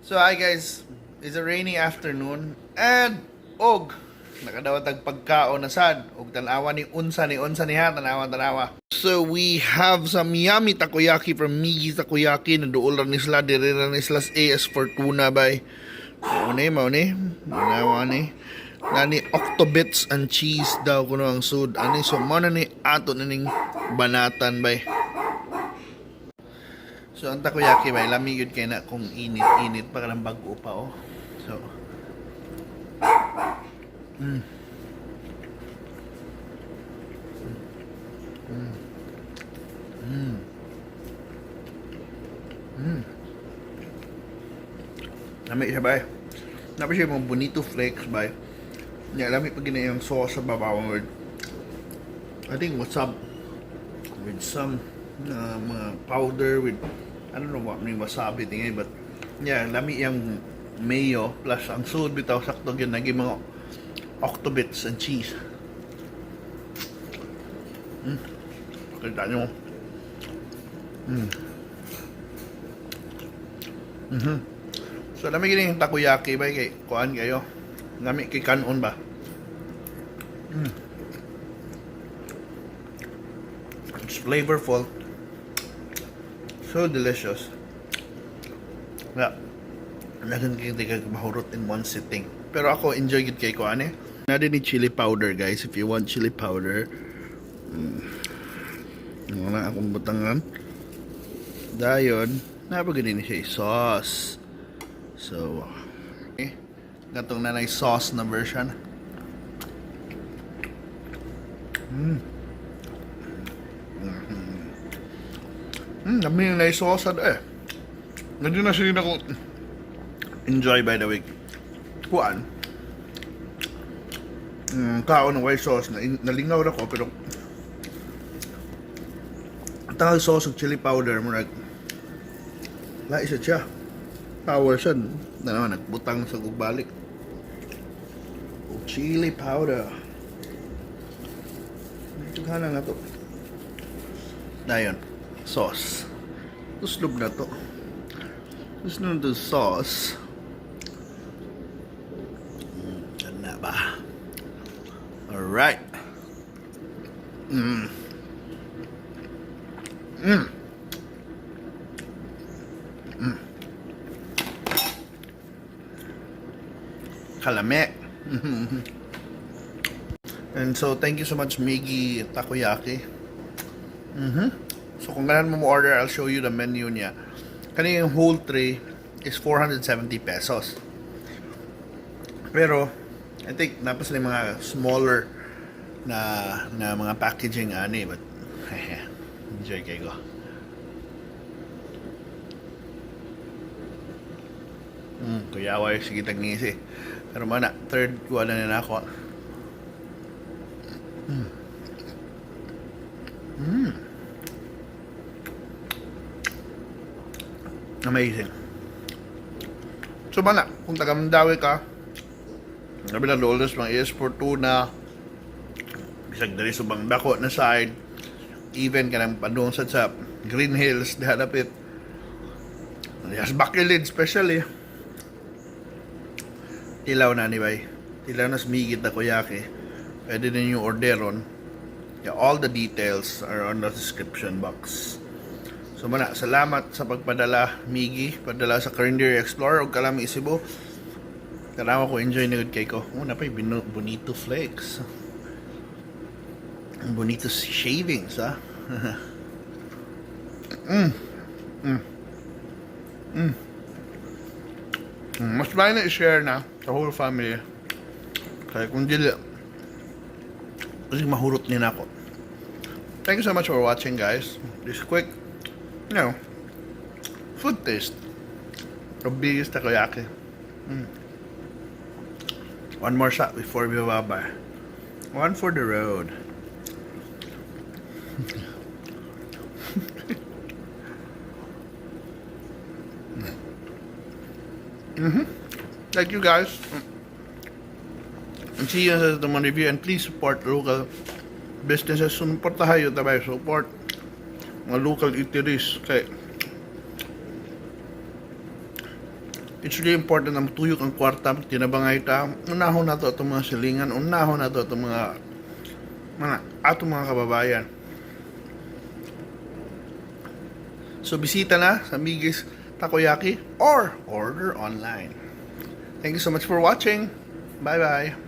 So hi guys, it's a rainy afternoon and nakadawat ang pagkaon na sad og tanawa ni unsa niha tanawa. So we have some yummy takoyaki from Migi Takoyaki na duol ra ni sila diri ra ni sila AS Fortuna bay. Mao ni nani Octobits and Cheese daw kuno ang sud ani so mo na ni ato na ning banatan bay. So ang takoyaki bay lami gyud kay na kung init pa kanang bag-o pa oh. So Lami siya bay. Lami siya mga Bonito flakes bay. Lami pag gina yung sauce sa babaw with I think what's up with some mga powder with I don't know what may wasabi tingay but lami yung mayo plus ang sud bitaw sakto gyud nagi mga Octobits and Cheese. Kita nyo. So lami gini yung takoyaki ba kay kuan kayo. Lami kay kanon ba. It's flavorful. So delicious. Nagan kayo mahurot in one sitting. Pero ako enjoy gid kay kuan eh. Nadi ni chili powder guys if you want chili powder. Wala akong butangan. Dayon, napagani ni siya sauce. So, gatong na sauce na version. Dami yung sauce eh. Hindi na siya ako enjoy by the way. Kuan. Kaon ng white sauce na nalingaw na ko pero tawag sauce ng chili powder mo isa siya power siya na naman nagbutang sa gugbalik chili powder tughanan na to dayon sauce tuslog na to tuslog na to sauce na ba alright Kalami. And so thank you so much Migi Takoyaki. So kung ganun mo order, I'll show you the menu niya. Kanina yung whole tray is 470 pesos. Pero I think napas na yung mga smaller na mga packaging ani but enjoy kayo. Kuyawa yung sige tagngisi. Pero mana, third wala na ako. Amazing. So mana, kung taga Mandaue ka, sabi na dollars mga is Fortuna, bisag dali subang dako na side, even ka ng padung sa Green Hills, dahadapit. Yes, Bakilid especially. Tilaw na ni bay. Tilaw na Migi Takoyaki. Pwede din yung orderon. All the details are on the description box. So mana, salamat sa pagpadala Migi, padala sa Carinderia Explorer o Kalami Cebu. Tanawa ko enjoy na good kay ko. Una pa yung Bonito flakes. Bonito shavings ha. Mas bahay na i-share na sa whole family. Kaya kung dili kasi mahurot nila ako. Thank you so much for watching guys. This quick, food taste of biggest takoyaki. One more shot before we bye. One for the road. Thank you guys. And see you sa mga review and please support local businesses. Support tayo tabay support mga local eateries kay it's really important na matuyok ang kwarta, tinabangay ta. Unahon na to itong mga silingan, unahon na to itong mga atong mga kababayan. So bisita na sa Migi's Takoyaki or order online. Thank you so much for watching. Bye bye.